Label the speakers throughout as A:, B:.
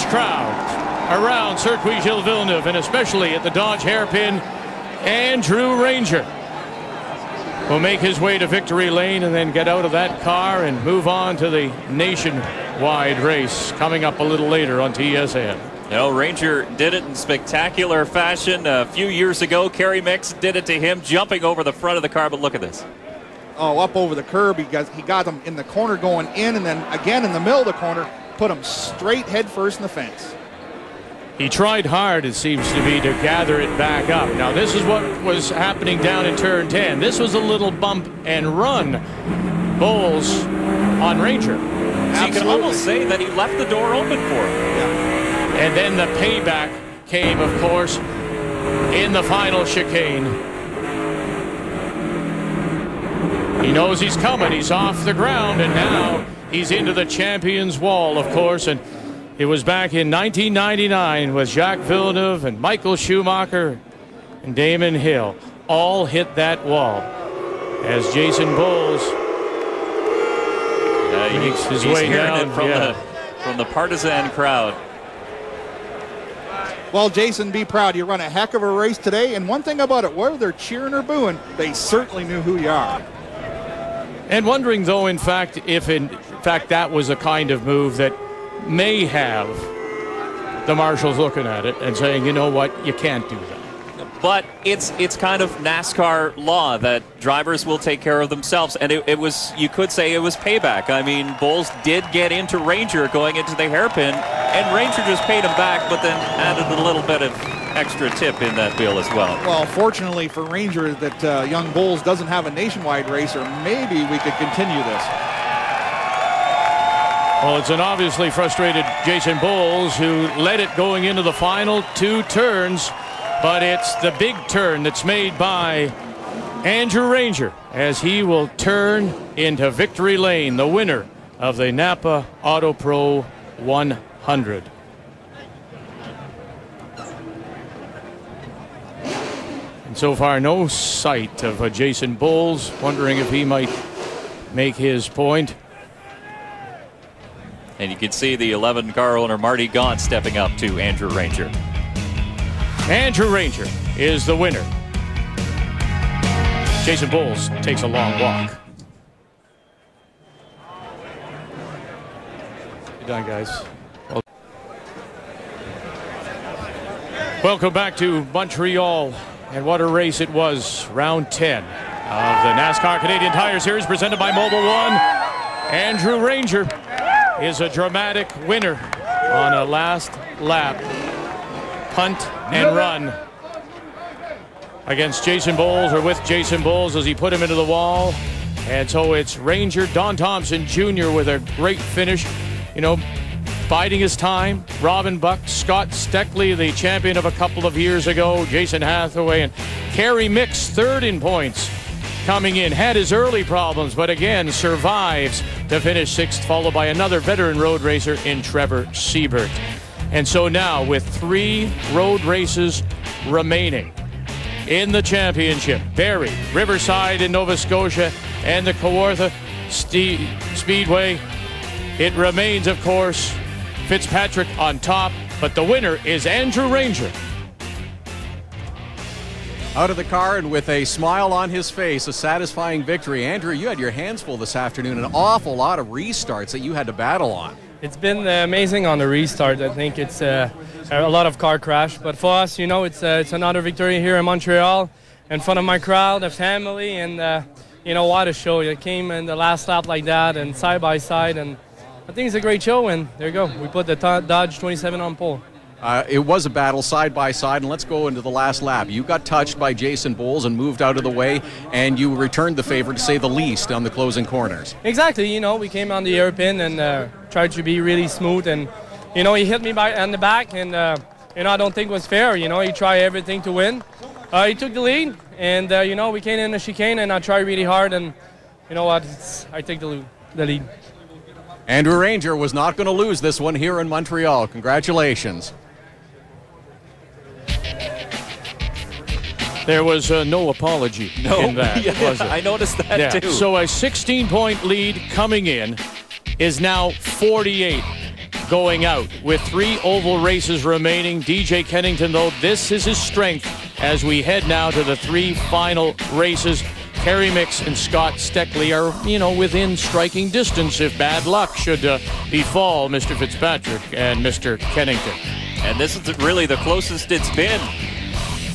A: crowd around Circuit Gilles Villeneuve, and especially at the Dodge hairpin, Andrew Ranger will make his way to victory lane and then get out of that car and move on to the nationwide race coming up a little later on TSN.
B: No, Ranger did it in spectacular fashion. A few years ago, Kerry Mix did it to him, jumping over the front of the car, but look at this.
C: Oh, up over the curb. He got him in the corner going in, and then again in the middle of the corner, put him straight head first in the fence.
A: He tried hard, it seems to be, to gather it back up. Now, this is what was happening down in turn 10. This was a little bump and run. Bowles on Ranger.
B: So you can almost say that he left the door open for him.
C: Yeah.
A: And then the payback came, of course, in the final chicane. He knows he's coming. He's off the ground, and now he's into the champion's wall, of course. And it was back in 1999 with Jacques Villeneuve and Michael Schumacher and Damon Hill all hit that wall as Jason Bowles makes his way down
B: from the partisan crowd.
C: Well, Jason, be proud. You run a heck of a race today, and one thing about it, whether they're cheering or booing, they certainly knew who you are.
A: And wondering, though, in fact, if in fact that was a kind of move that may have the marshals looking at it and saying, you know what, you can't do that.
B: But it's kind of NASCAR law that drivers will take care of themselves, and it was, you could say it was payback. I mean, Bowles did get into Ranger going into the hairpin, and Ranger just paid him back, but then added a little bit of extra tip in that wheel as well.
C: Well, fortunately for Ranger that young Bowles doesn't have a nationwide race, or maybe we could continue this.
A: Well, it's an obviously frustrated Jason Bowles who led it going into the final two turns, but it's the big turn that's made by Andrew Ranger as he will turn into victory lane, the winner of the NAPA Autopro 100. And so far, no sight of Jason Bowles, wondering if he might make his point.
B: And you can see the 11 car owner Marty Gaunt stepping up to Andrew Ranger.
A: Andrew Ranger is the winner. Jason Bowles takes a long walk. Good done, guys. Welcome back to Montreal, and what a race it was. Round 10 of the NASCAR Canadian Tire Series presented by Mobil 1. Andrew Ranger is a dramatic winner on a last lap punt and run against Jason Bowles, or with Jason Bowles, as he put him into the wall. And so it's Ranger, Don Thompson Jr. with a great finish, you know, biding his time. Robin Buck, Scott Steckley, the champion of a couple of years ago, Jason Hathaway, and Kerry Mix, third in points, coming in. Had his early problems, but again survives to finish sixth, followed by another veteran road racer in Trevor Siebert. And so now, with 3 road races remaining in the championship, Barrie, Riverside in Nova Scotia, and the Kawartha Speedway, it remains, of course, Fitzpatrick on top, but the winner is Andrew Ranger.
D: Out of the car and with a smile on his face, a satisfying victory. Andrew, you had your hands full this afternoon, an awful lot of restarts that you had to battle on.
E: It's been amazing on the restart. I think it's a lot of car crash, but for us, you know, it's another victory here in Montreal in front of my crowd, the family, and you know what, a show. It came in the last lap like that and side by side, and I think it's a great show, and there you go. We put the Dodge 27 on pole.
D: It was a battle side by side, and let's go into the last lap. You got touched by Jason Bowles and moved out of the way, and you returned the favor, to say the least, on the closing corners.
E: Exactly. You know, we came on the hairpin and tried to be really smooth, and you know, he hit me on the back, and you know, I don't think it was fair. You know, he tried everything to win. He took the lead, and you know, we came in the chicane, and I tried really hard, and you know what, I take the lead.
D: Andrew Ranger was not going to lose this one here in Montreal. Congratulations.
A: There was no apology in that,
B: yeah,
A: was there?
B: I noticed that too.
A: So a 16-point lead coming in is now 48. going out with 3 oval races remaining. DJ Kennington, though, this is his strength as we head now to the 3 final races. Kerry Mix and Scott Steckley are, within striking distance if bad luck should befall Mr. Fitzpatrick and Mr. Kennington.
B: And this is really the closest it's been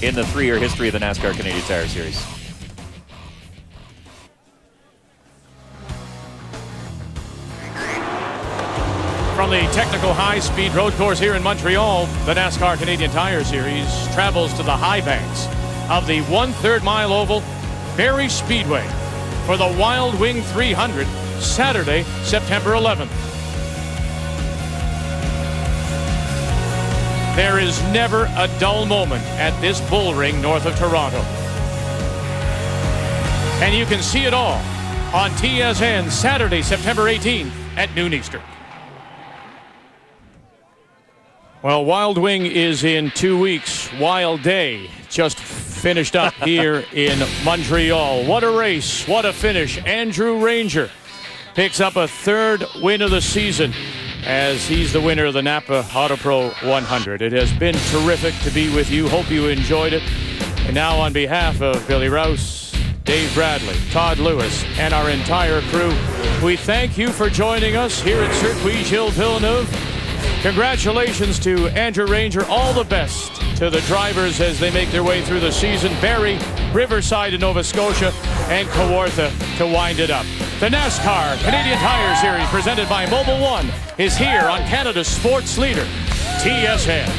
B: in the 3-year history of the NASCAR Canadian Tire Series.
A: From the technical high-speed road course here in Montreal, the NASCAR Canadian Tire Series travels to the high banks of the 1/3 mile oval Barrie Speedway for the Wild Wing 300, Saturday, September 11th. There is never a dull moment at this bull ring north of Toronto. And you can see it all on TSN Saturday, September 18th at noon Eastern. Well, Wild Wing is in 2 weeks. Wild Day just finished up here in Montreal. What a race. What a finish. Andrew Ranger picks up a 3rd win of the season as he's the winner of the NAPA Autopro 100. It has been terrific to be with you. Hope you enjoyed it. And now on behalf of Billy Rouse, Dave Bradley, Todd Lewis, and our entire crew, we thank you for joining us here at Circuit Gilles Villeneuve. Congratulations to Andrew Ranger. All the best to the drivers as they make their way through the season. Barrie, Riverside in Nova Scotia, and Kawartha to wind it up. The NASCAR Canadian Tire Series presented by Mobile One is here on Canada's sports leader, TSN.